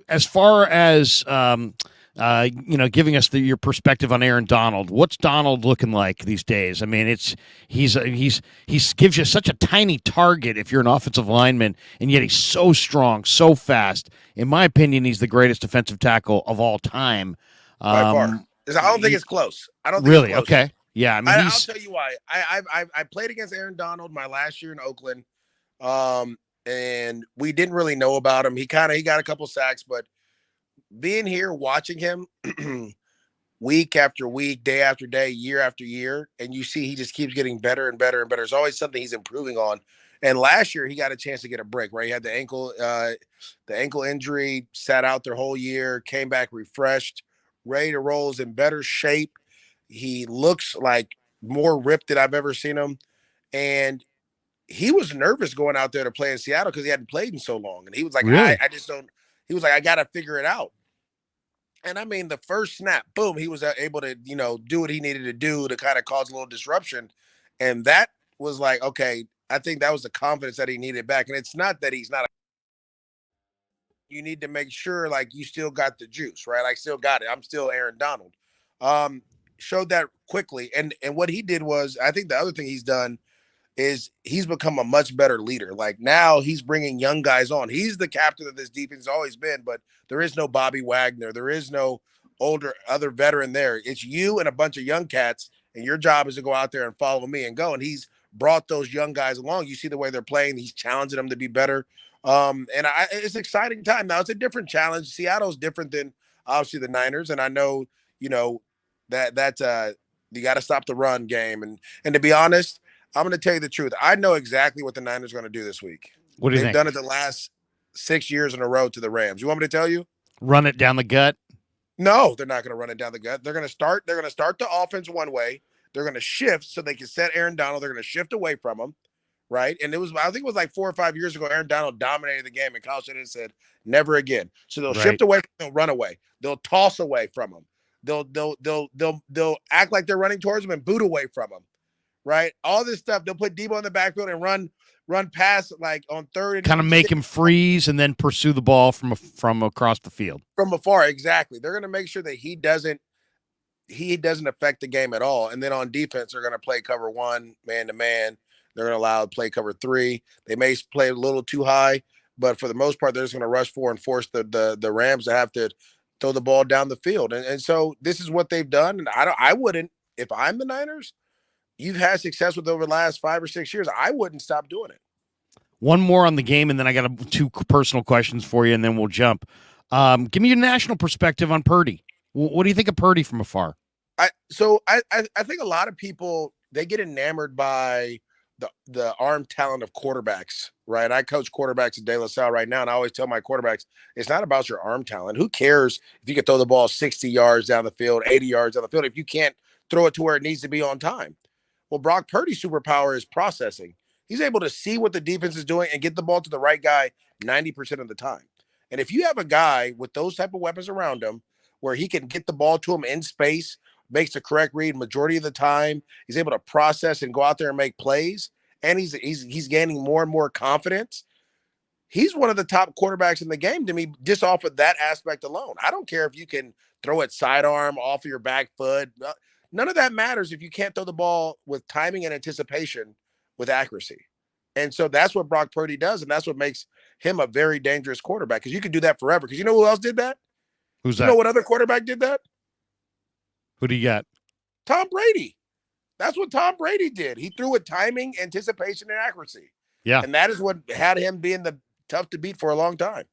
As far as giving us your perspective on Aaron Donald, what's Donald looking like these days? I mean, he's gives you such a tiny target if you're an offensive lineman, and yet he's so strong, so fast. In my opinion, he's the greatest defensive tackle of all time. by far. Um, I don't think he, it's close. I don't think it's really close. okay. Yeah, I mean I'll he's tell you why. I played against Aaron Donald my last year in Oakland, um, and we didn't really know about him. He got a couple sacks, but being here watching him week after week, day after day, year after year, and you see he just keeps getting better and better and better. There's always something he's improving on. And last year he got a chance to get a break, right? He had the ankle injury, sat out their whole year, came back refreshed, ready to roll, is in better shape. He looks like more ripped than I've ever seen him. And he was nervous going out there to play in Seattle because he hadn't played in so long. And he was like, really I just don't, he was like, I got to figure it out. And I mean, the first snap, boom, he was able to, do what he needed to do to kind of cause a little disruption. And that was like, okay, I think that was the confidence that he needed back. And it's not that he's not, you need to make sure like you still got the juice, right? I still got it. I'm still Aaron Donald. Um, Showed that quickly. And what he did was, I think the other thing he's done is he's become a much better leader. Like now he's bringing young guys on. He's the captain of this defense, has always been, but there is no Bobby Wagner. There is no older other veteran there. It's you and a bunch of young cats, and your job is to go out there and follow me and go. And he's brought those young guys along. You see the way they're playing. He's challenging them to be better. It's an exciting time. Now it's a different challenge. Seattle's different than obviously the Niners, and I know you know that you got to stop the run game. And to be honest, I'm going to tell you the truth. I know exactly what the Niners are going to do this week. what do you They've think? done it the last 6 years in a row to the Rams. You want me to tell you? Run it down the gut. No, they're not going to run it down the gut. They're going to start. They're going to start the offense one way. They're going to shift so they can set Aaron Donald. They're going to shift away from him, right? And I think it was like 4 or 5 years ago. Aaron Donald dominated the game, and Kyle Shanahan said, "Never again." So they'll Right. shift away. They'll run away. They'll toss away from him. They'll act like they're running towards him and boot away from him, right? All this stuff. They'll put Debo in the backfield and run past like on third Kind of and make six him freeze and then pursue the ball from across the field. from afar. Exactly. They're going to make sure that he doesn't affect the game at all. And then on defense, they're going to play cover one, man to man. They're going to allow play cover three. They may play a little too high, but for the most part, they're just going to rush for and force the Rams to have to throw the ball down the field. And so this is what they've done. And I wouldn't, if I'm the Niners, you've had success with over the last 5 or 6 years. I wouldn't stop doing it. One more on the game, and then I got two personal questions for you, and then we'll jump. Give me your national perspective on Purdy. What do you think of Purdy from afar? I think a lot of people they get enamored by the arm talent of quarterbacks, right? I coach quarterbacks at De La Salle right now, and I always tell my quarterbacks, it's not about your arm talent. Who cares if you can throw the ball 60 yards down the field, 80 yards down the field, if you can't throw it to where it needs to be on time? Well, Brock Purdy's superpower is processing. He's able to see what the defense is doing and get the ball to the right guy 90% of the time. And if you have a guy with those type of weapons around him where he can get the ball to him in space, makes the correct read majority of the time, he's able to process and go out there and make plays, and he's gaining more and more confidence. He's one of the top quarterbacks in the game to me, just off of that aspect alone. I don't care if you can throw it sidearm off of your back foot. None of that matters if you can't throw the ball with timing and anticipation with accuracy. And so that's what Brock Purdy does, and that's what makes him a very dangerous quarterback, because you can do that forever. Because you know who else did that? Who's You know that? what other quarterback did that? Who do you got? Tom Brady. That's what Tom Brady did. He threw with timing, anticipation, and accuracy. Yeah. And that is what had him being the tough to beat for a long time.